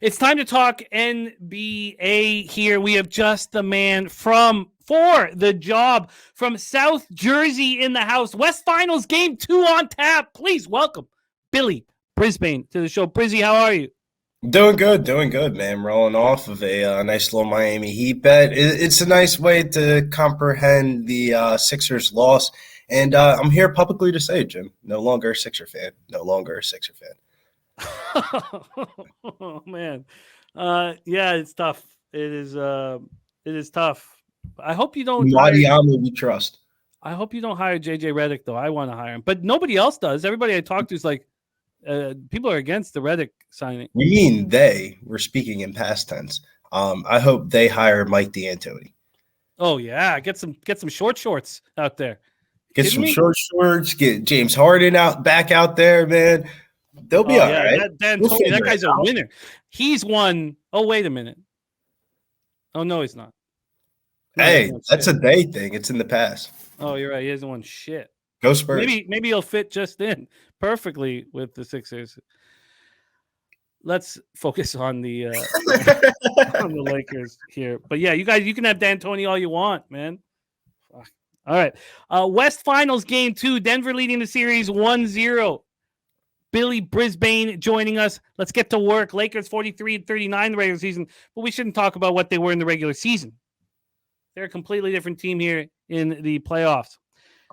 It's time to talk NBA here. We have just the man for the job from South Jersey in the house. West Finals Game 2 on tap. Please welcome Billy Brisbane to the show. Brizzy, how are you? Doing good, man. Rolling off of a nice little Miami Heat bet. It's a nice way to comprehend the Sixers loss. And I'm here publicly to say, Jim, no longer a Sixer fan. No longer a Sixer fan. Oh man, yeah, it's tough. It is tough. I hope you don't hire. Wadiama we trust. I hope you don't hire JJ Redick though. I want to hire him, but nobody else does. Everybody I talk to is like, people are against the Redick signing. You mean they? We're speaking in past tense. I hope they hire Mike D'Antoni. Oh yeah, get some short shorts out there. Get some short shorts. Get James Harden back out there, man. They'll be all right. That guy's a winner. He's won. Oh, wait a minute. Oh, no, he's not. No, hey, that's a day thing. It's in the past. Oh, you're right. He hasn't won shit. Go Spurs. Maybe he'll fit just in perfectly with the Sixers. Let's focus on the on the Lakers here. But yeah, you guys, you can have D'Antoni all you want, man. All right. West Finals Game 2. Denver leading the series 1-0. Billy Brisbane joining us. Let's get to work. Lakers 43-39 in the regular season, but we shouldn't talk about what they were in the regular season. They're a completely different team here in the playoffs.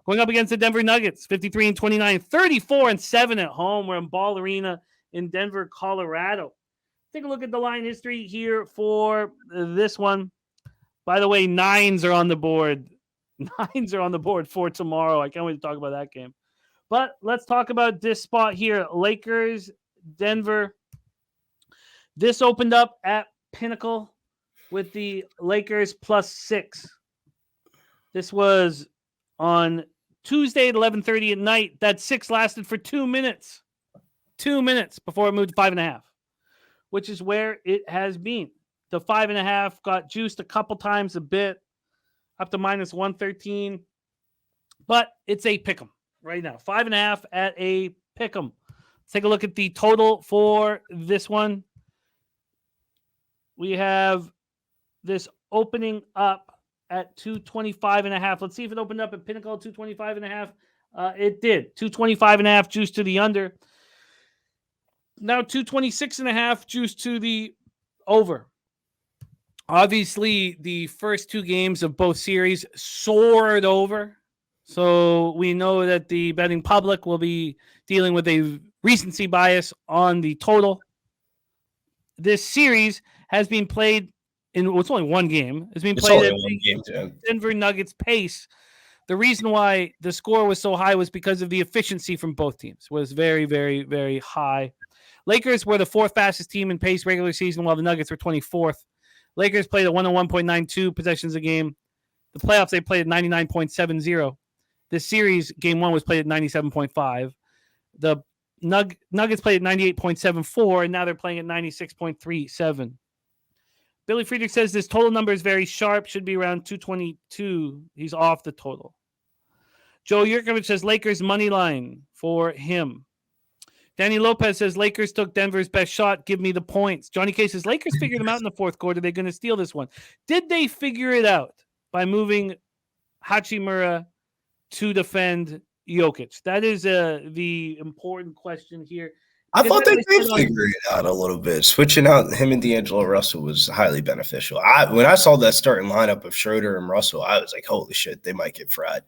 Going up against the Denver Nuggets, 53-29, 34-7 at home. We're in Ball Arena in Denver, Colorado. Take a look at the line history here for this one. By the way, nines are on the board. Nines are on the board for tomorrow. I can't wait to talk about that game. But let's talk about this spot here. Lakers, Denver. This opened up at Pinnacle with the Lakers +6. This was on Tuesday at 11:30 at night. That 6 lasted for 2 minutes. 2 minutes before it moved to 5.5, which is where it has been. The 5.5 got juiced a couple times a bit, up to -113. But it's a pick'em. Right now, 5.5 at a pick'em. Let's take a look at the total for this one. We have this opening up at 225.5. Let's see if it opened up at Pinnacle 225.5. It did. 225.5 juice to the under. Now 226.5 juice to the over. Obviously, the first two games of both series soared over. So we know that the betting public will be dealing with a recency bias on the total. This series has been played it's only one game. It's been played at the Denver Nuggets pace. The reason why the score was so high was because of the efficiency from both teams. It was very, very, very high. Lakers were the fourth fastest team in pace regular season, while the Nuggets were 24th. Lakers played at 101.92 possessions a game. The playoffs, they played at 99.70. This series, game 1 was played at 97.5. The Nuggets played at 98.74, and now they're playing at 96.37. Billy Friedrich says this total number is very sharp, should be around 222. He's off the total. Joe Yurkovich says Lakers money line for him. Danny Lopez says Lakers took Denver's best shot. Give me the points. Johnny K says Lakers figured them out in the fourth quarter. They're going to steal this one. Did they figure it out by moving Hachimura to defend Jokic? That is the important question here. I thought they did figure it out a little bit. Switching out him and D'Angelo Russell was highly beneficial. When I saw that starting lineup of Schroeder and Russell, I was like, holy shit, they might get fried.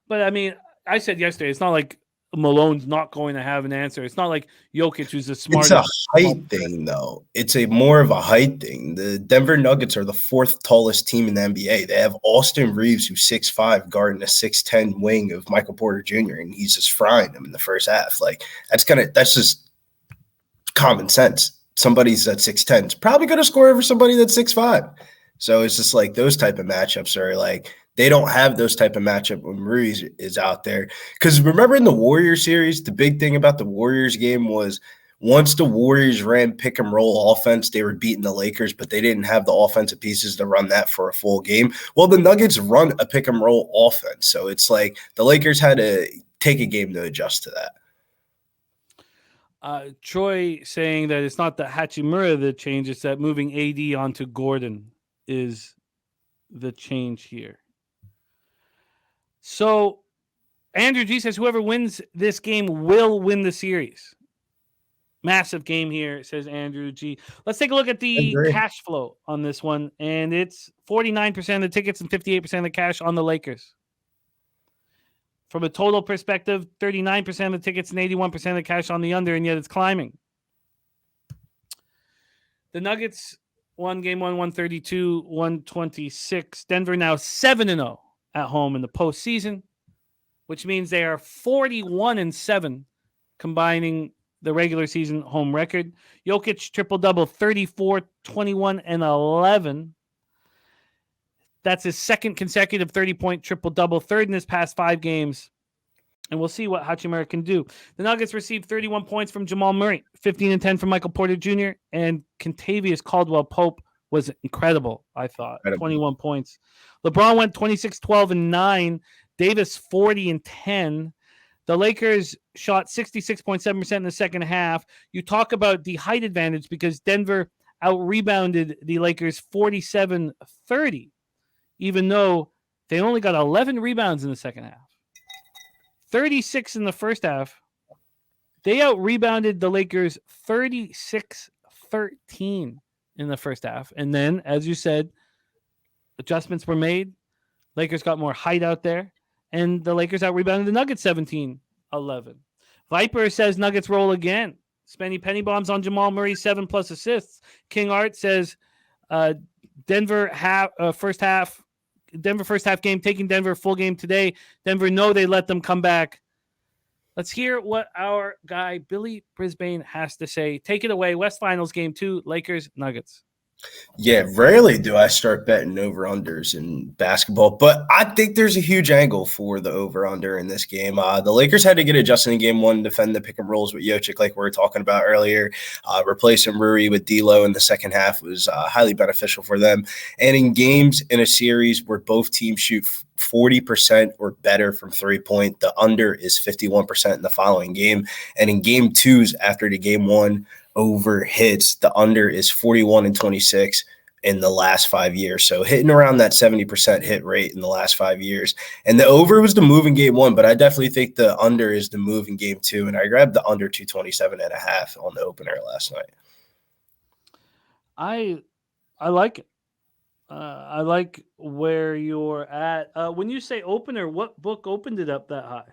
But, I mean, I said yesterday, it's not like Malone's not going to have an answer. It's not like Jokic, who's the smartest. It's a height thing, though. It's more of a height thing. The Denver Nuggets are the fourth tallest team in the NBA. They have Austin Reeves, who's 6'5", guarding a 6'10" wing of Michael Porter Jr., and he's just frying them in the first half. Like that's just common sense. Somebody's at 6'10" is probably going to score over somebody that's 6'5". So it's just like those type of matchups are like they don't have those type of matchup when Ruiz is out there. Because remember in the Warriors series, the big thing about the Warriors game was once the Warriors ran pick and roll offense, they were beating the Lakers, but they didn't have the offensive pieces to run that for a full game. Well, the Nuggets run a pick and roll offense. So it's like the Lakers had to take a game to adjust to that. Troy saying that it's not the Hachimura that changed, it's that moving AD onto Gordon is the change here. So Andrew G says whoever wins this game will win the series. Massive game here, says Andrew G. Let's take a look at the cash flow on this one. And it's 49% of the tickets and 58% of the cash on the Lakers. From a total perspective, 39% of the tickets and 81% of the cash on the under, and yet it's climbing. The Nuggets won game one, 132, 126. Denver now 7-0 at home in the postseason, which means they are 41-7, combining the regular season home record. Jokic triple-double, 34, 21, and 11. That's his second consecutive 30-point triple-double, third in his past 5 games. And we'll see what Hachimura can do. The Nuggets received 31 points from Jamal Murray, 15 and 10 from Michael Porter Jr., and Kentavious Caldwell-Pope was incredible, I thought. 21 points. LeBron went 26, 12, and 9. Davis, 40 and 10. The Lakers shot 66.7% in the second half. You talk about the height advantage because Denver out-rebounded the Lakers 47-30. Even though they only got 11 rebounds in the second half. 36 in the first half. They out-rebounded the Lakers 36-13 in the first half. And then, as you said, adjustments were made. Lakers got more height out there. And the Lakers out-rebounded the Nuggets 17-11. Viper says Nuggets roll again. Spenny Penny bombs on Jamal Murray, 7+ assists. King Art says Denver first half game, taking Denver full game today. Denver know they let them come back. Let's hear what our guy Billy Brisbane has to say. Take it away. West Finals game 2, Lakers Nuggets. Yeah, rarely do I start betting over-unders in basketball, but I think there's a huge angle for the over-under in this game. The Lakers had to get adjusted in game 1 to defend the pick and rolls with Jokic like we were talking about earlier. Replacing Rui with D'Lo in the second half was highly beneficial for them. And in games in a series where both teams shoot 40% or better from three-point, the under is 51% in the following game. And in game 2s after the game 1 over hits, the under is 41-26 in the last 5 years. So hitting around that 70% hit rate in the last 5 years. And the over was the move in game 1, but I definitely think the under is the move in game 2. And I grabbed the under 227.5 on the opener last night. I like it. I like where you're at. When you say opener, what book opened it up that high?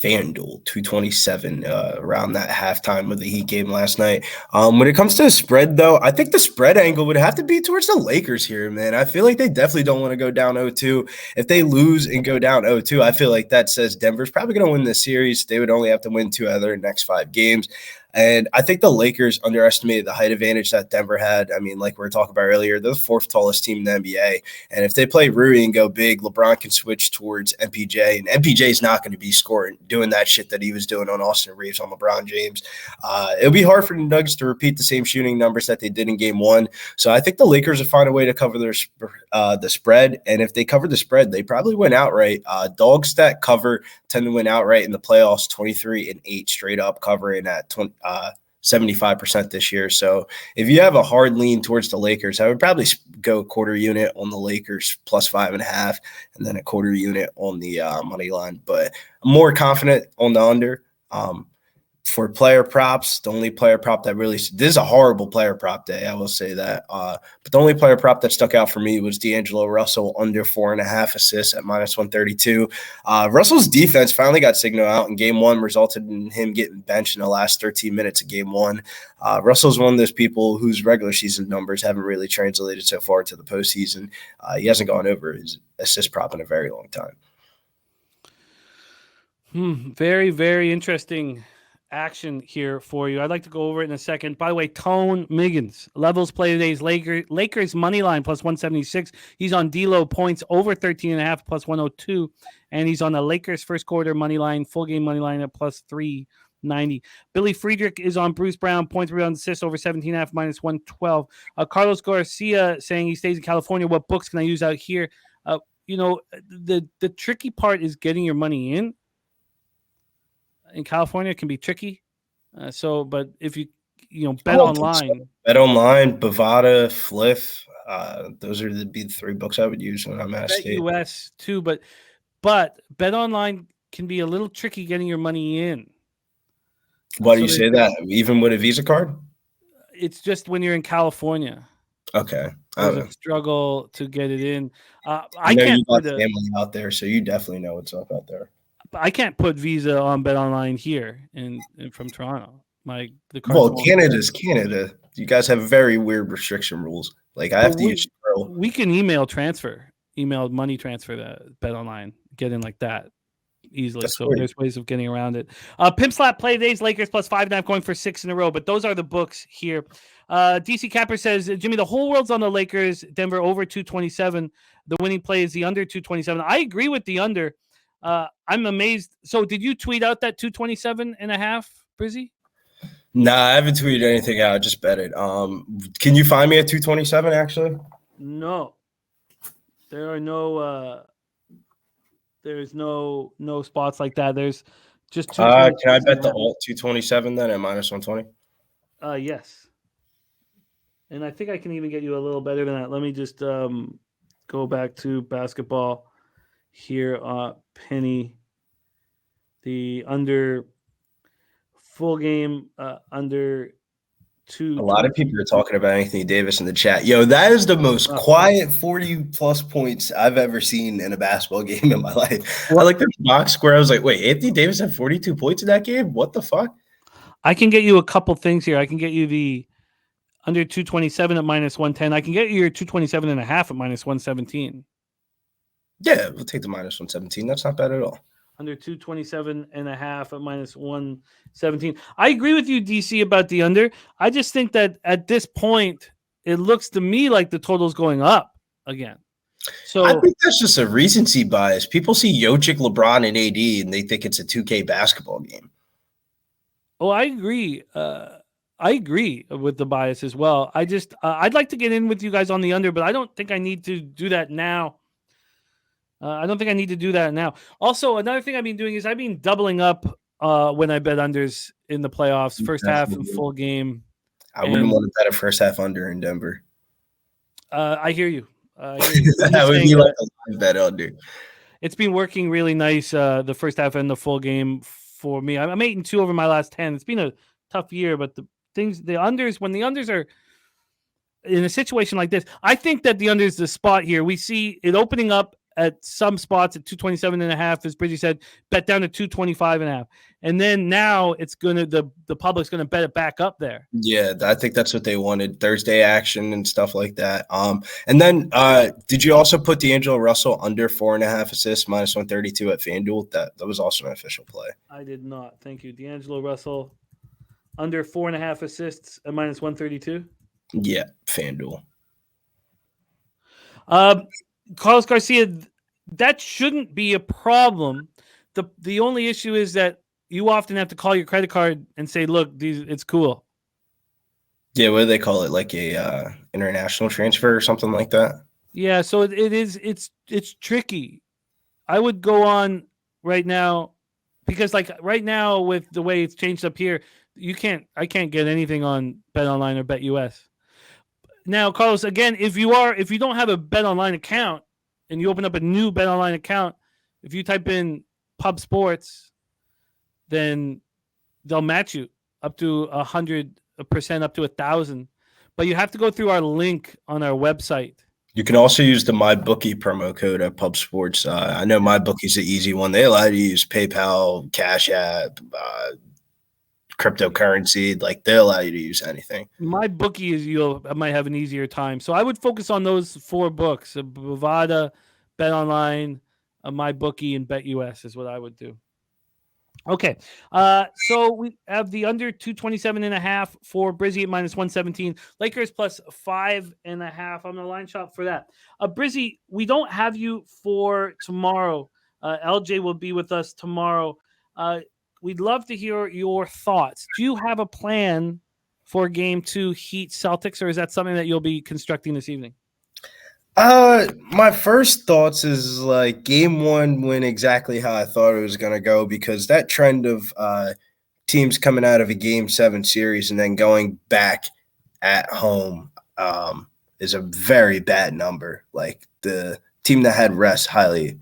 FanDuel 227 around that halftime of the Heat game last night. When it comes to the spread, though, I think the spread angle would have to be towards the Lakers here, man. I feel like they definitely don't want to go down 0-2. If they lose and go down 0-2, I feel like that says Denver's probably going to win this series. They would only have to win 2 out of their next 5 games. And I think the Lakers underestimated the height advantage that Denver had. I mean, like we were talking about earlier, they're the 4th tallest team in the NBA. And if they play Rui and go big, LeBron can switch towards MPJ. And MPJ is not going to be scoring, doing that shit that he was doing on Austin Reeves on LeBron James. It'll be hard for the Nuggets to repeat the same shooting numbers that they did in game 1. So I think the Lakers will find a way to cover the spread. And if they cover the spread, they probably win outright. Dogs that cover tend to win outright in the playoffs, 23-8 straight up covering at 75% this year. So if you have a hard lean towards the Lakers, I would probably go quarter unit on the Lakers plus 5.5, and then a quarter unit on the money line. But I'm more confident on the under. For player props, the only player prop that really – this is a horrible player prop day, I will say that. But the only player prop that stuck out for me was D'Angelo Russell under 4.5 assists at minus 132. Russell's defense finally got signaled out in game 1, resulted in him getting benched in the last 13 minutes of game 1. Russell's one of those people whose regular season numbers haven't really translated so far to the postseason. He hasn't gone over his assist prop in a very long time. Very, very interesting action here for you. I'd like to go over it in a second. By the way, Tone Miggins levels play today's Lakers money line plus 176. He's on D'Lo points over 13.5 plus 102, and he's on the Lakers first quarter money line, full game money line at plus 390. Billy Friedrich is on Bruce Brown points, rebounds, assists over 17.5 minus 112. Carlos Garcia saying he stays in California. What books can I use out here? The tricky part is getting your money in. In California, it can be tricky. But if you bet online, Bovada, Fliff. Those are the 3 books I would use when I'm at Bet state. US too, but bet online can be a little tricky getting your money in. Why do you say that? Even with a Visa card? It's just when you're in California. Okay. There's a struggle to get it in. I know you got family out there, so you definitely know what's up out there. I can't put Visa on Bet Online here from Toronto. Canada's Canada. You guys have very weird restriction rules. Like I have to use Skrill. We can email money transfer that Bet Online, get in like that easily. That's so weird. There's ways of getting around it. Pimp Slap play days, Lakers plus 5.5 going for 6 in a row. But those are the books here. DC Capper says, Jimmy, the whole world's on the Lakers. Denver over 227. The winning play is the under 227. I agree with the under. I'm amazed. So did you tweet out that 227.5, Brizzy? Nah, I haven't tweeted anything out. I just bet it. Can you find me at 227 actually? No. There are no there's no spots like that. There's just can I bet the alt 227 then at minus 120? Yes. And I think I can even get you a little better than that. Let me just go back to basketball here. Penny, the under full game under 2. A lot of people are talking about Anthony Davis in the chat. Yo, that is the most quiet 40-plus points I've ever seen in a basketball game in my life. I looked at the box score. I was like, wait, Anthony Davis had 42 points in that game? What the fuck? I can get you a couple things here. I can get you the under 227 at minus 110. I can get you your 227.5 at minus 117. Yeah, we'll take the minus 117. That's not bad at all. Under 227.5 at minus 117. I agree with you, DC, about the under. I just think that at this point, it looks to me like the total's going up again. So I think that's just a recency bias. People see Jokic, LeBron, and AD, and they think it's a 2K basketball game. Oh, I agree. I agree with the bias as well. I'd like to get in with you guys on the under, but I don't think I need to do that now. Also, another thing I've been doing is I've been doubling up when I bet unders in the playoffs, first half and full game. I wouldn't want to bet a first half under in Denver. I hear you. That would be like a live bet under. It's been working really nice, the first half and the full game for me. I'm 8-2 over my last 10. It's been a tough year, but when the unders are in a situation like this, I think that the under is the spot here. We see it opening up at some spots at 227.5, as Bridgie said, bet down to 225.5. And then now it's the public's gonna bet it back up there. Yeah, I think that's what they wanted. Thursday action and stuff like that. And then did you also put D'Angelo Russell under 4.5 assists, minus 132 at FanDuel? That was also an official play. I did not. Thank you. D'Angelo Russell under 4.5 assists at minus 132. Yeah, FanDuel. Carlos Garcia, that shouldn't be a problem. The only issue is that you often have to call your credit card and say, look, it's cool. Yeah, what do they call it? Like a international transfer or something like that? Yeah, so it's tricky. I would go on right now because like right now with the way it's changed up here, I can't get anything on Bet Online or Bet US. Now, Carlos, again, if you don't have a Bet Online account and you open up a new Bet Online account, if you type in Pub Sports, then they'll match you up to 100%, up to 1,000. But you have to go through our link on our website. You can also use the MyBookie promo code at Pub Sports. I know MyBookie's the easy one. They allow you to use PayPal, Cash App, cryptocurrency. Like they allow you to use anything. MyBookie I might have an easier time. So I would focus on those 4 books: Bovada, Bet Online, MyBookie, and Bet US is what I would do. Okay, so we have the under 227.5 for Brizzy at minus 117. Lakers plus 5.5 on the line shop for that. Brizzy, we don't have you for tomorrow. LJ will be with us tomorrow. We'd love to hear your thoughts. Do you have a plan for Game 2 Heat Celtics, or is that something that you'll be constructing this evening? My first thoughts is like Game 1 went exactly how I thought it was going to go because that trend of teams coming out of a Game 7 series and then going back at home is a very bad number. Like the team that had rest highly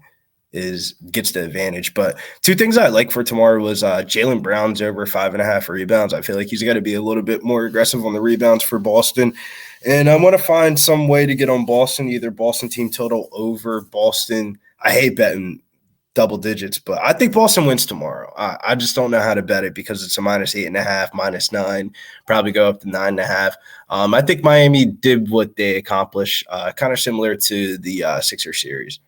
gets the advantage. But two things I like for tomorrow was Jaylen Brown's over 5.5 rebounds. I feel like he's got to be a little bit more aggressive on the rebounds for Boston. And I want to find some way to get on Boston, either Boston team total over Boston. I hate betting double digits, but I think Boston wins tomorrow. I just don't know how to bet it because it's a -8.5, -9, probably go up to 9.5. I think Miami did what they accomplished, kind of similar to the Sixers series.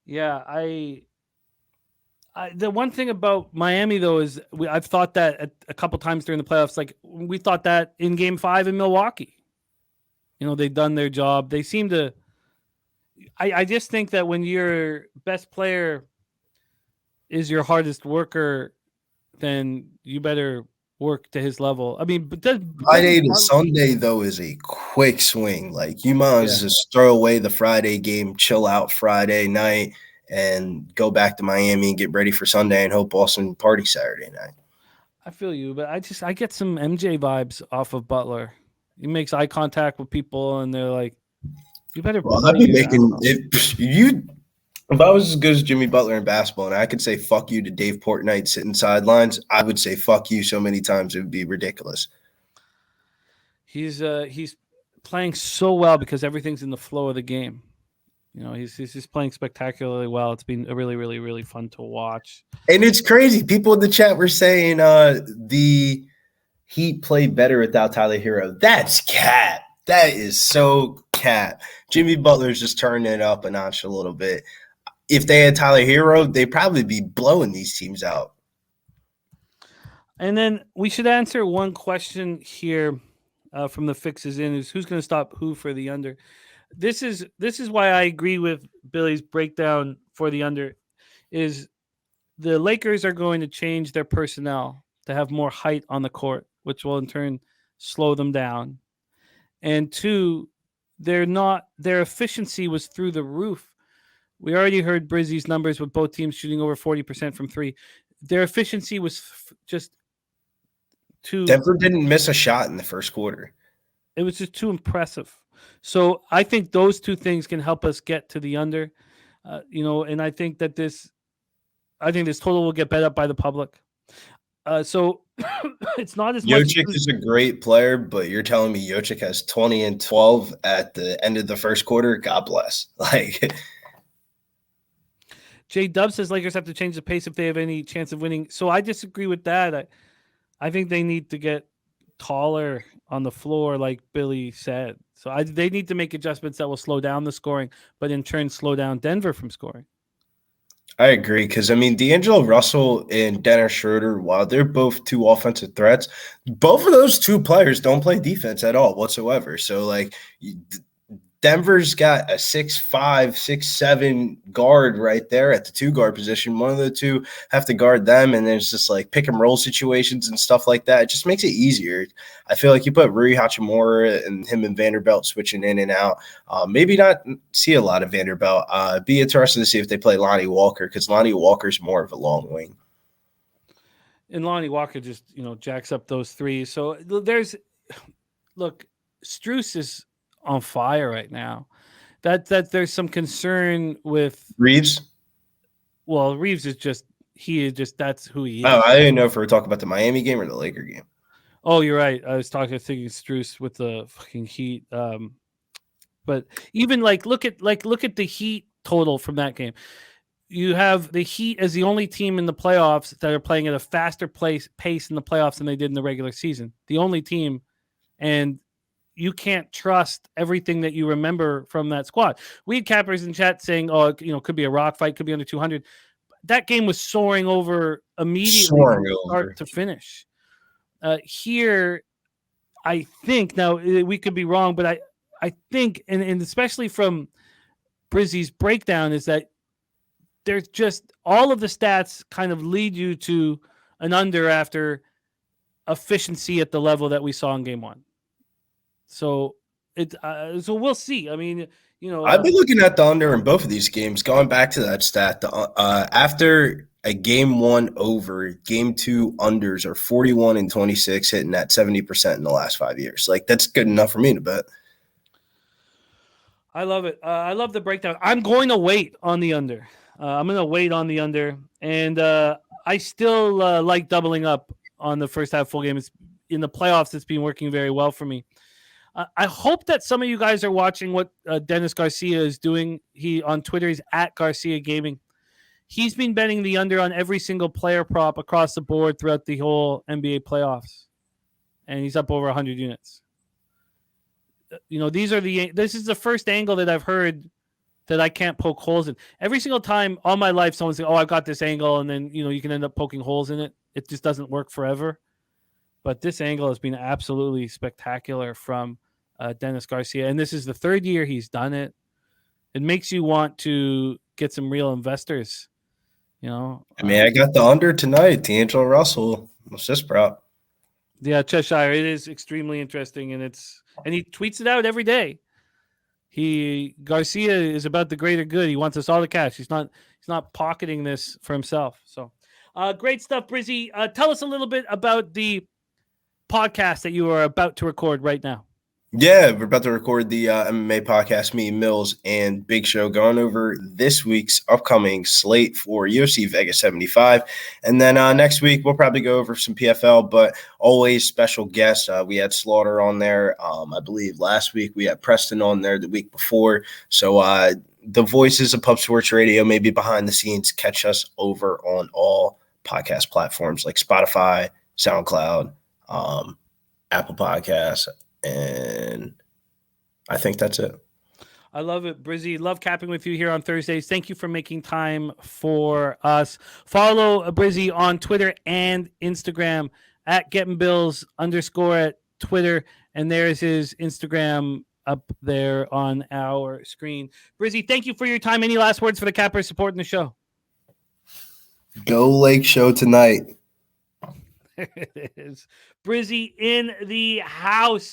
Yeah, the one thing about Miami though is I've thought that a couple times during the playoffs. Like we thought that in Game 5 in Milwaukee. They've done their job. They seem to. I just think that when your best player is your hardest worker, then you better work to his level. I mean, but Friday to Sunday though is a quick swing. Like you might as just throw away the Friday game, chill out Friday night, and go back to Miami and get ready for Sunday and hope Boston party Saturday night. I feel you, but I get some MJ vibes off of Butler. He makes eye contact with people, and they're like, "You better." Well, I'd be making it. If I was as good as Jimmy Butler in basketball and I could say fuck you to Dave Portnoy sitting sidelines, I would say fuck you so many times it would be ridiculous. He's playing so well because everything's in the flow of the game. He's just playing spectacularly well. It's been really, really, really fun to watch. And it's crazy. People in the chat were saying the Heat played better without Tyler Hero. That's cap. That is so cap. Jimmy Butler's just turning it up a notch a little bit. If they had Tyler Hero, they'd probably be blowing these teams out. And then we should answer one question here from the Fixes In is who's going to stop who for the under. This is why I agree with Billy's breakdown for the under is the Lakers are going to change their personnel to have more height on the court, which will in turn slow them down. And two, their efficiency was through the roof. We already heard Brizzy's numbers with both teams shooting over 40% from three. Their efficiency was just too. Denver didn't miss a shot in the first quarter. It was just too impressive. So I think those two things can help us get to the under, and I think that this total will get bet up by the public. So it's not as much. Jokic is a great player, but you're telling me Jokic has 20 and 12 at the end of the first quarter? God bless. J Dub says Lakers have to change the pace if they have any chance of winning. So I disagree with that. I think they need to get taller on the floor, like Billy said. So they need to make adjustments that will slow down the scoring, but in turn slow down Denver from scoring. I agree because, D'Angelo Russell and Dennis Schroeder, while they're both two offensive threats, both of those two players don't play defense at all whatsoever. So, Denver's got a 6'5", 6'7" guard right there at the two guard position. One of the two have to guard them, and then it's just pick and roll situations and stuff like that. It just makes it easier. I feel like you put Rui Hachimura and him and Vanderbilt switching in and out. Maybe not see a lot of Vanderbilt. Be interested to see if they play Lonnie Walker because Lonnie Walker's more of a long wing. And Lonnie Walker just jacks up those threes. So Strus is on fire right now. That there's some concern with Reeves. Well, Reeves is just that's who he is. Oh, I didn't know if we were talking about the Miami game or the Laker game. Oh, you're right. I was thinking Strus with the fucking Heat. But even look at the Heat total from that game. You have the Heat as the only team in the playoffs that are playing at a faster pace in the playoffs than they did in the regular season. The only team, and you can't trust everything that you remember from that squad. We had cappers in chat saying, "Oh, could be a rock fight, could be under 200." That game was soaring over immediately from start to finish. Here, I think now we could be wrong, but I think, and especially from Brizzy's breakdown, is that there's just all of the stats kind of lead you to an under after efficiency at the level that we saw in game one. So so we'll see. I've been looking at the under in both of these games. Going back to that stat, after a game one over, game two unders are 41 and 26, hitting at 70% in the last 5 years. Like, that's good enough for me to bet. I love it. I love the breakdown. I'm going to wait on the under. I'm going to wait on the under, and I still like doubling up on the first half full game. It's in the playoffs. It's been working very well for me. I hope that some of you guys are watching what Dennis Garcia is doing. He on Twitter is at Garcia Gaming. He's been betting the under on every single player prop across the board throughout the whole NBA playoffs, and he's up over 100 units. This is the first angle that I've heard that I can't poke holes in. Every single time all my life, someone says, "Oh, I've got this angle," and then you can end up poking holes in it. It just doesn't work forever. But this angle has been absolutely spectacular from Dennis Garcia, and this is the third year he's done it. It makes you want to get some real investors. I got the under tonight. D'Angelo Russell. What's this prop? Yeah, Cheshire. It is extremely interesting, and he tweets it out every day. Garcia is about the greater good. He wants us all to cash. He's not pocketing this for himself. So, great stuff, Brizzy. Tell us a little bit about the podcast that you are about to record right now. Yeah, we're about to record the MMA podcast, me, Mills, and Big Show, going over this week's upcoming slate for UFC Vegas 75. And then next week, we'll probably go over some PFL, but always special guests. We had Slaughter on there, I believe, last week. We had Preston on there the week before. So the voices of Pub Sports Radio, maybe behind the scenes, catch us over on all podcast platforms like Spotify, SoundCloud, Apple Podcasts, and I think that's it. I love it, Brizzy. Love capping with you here on Thursdays. Thank you for making time for us. Follow Brizzy on Twitter and Instagram at GettingBills _ at Twitter. And there's his Instagram up there on our screen. Brizzy, thank you for your time. Any last words for the cappers supporting the show? Go Lake Show tonight. There it is. Brizzy in the house.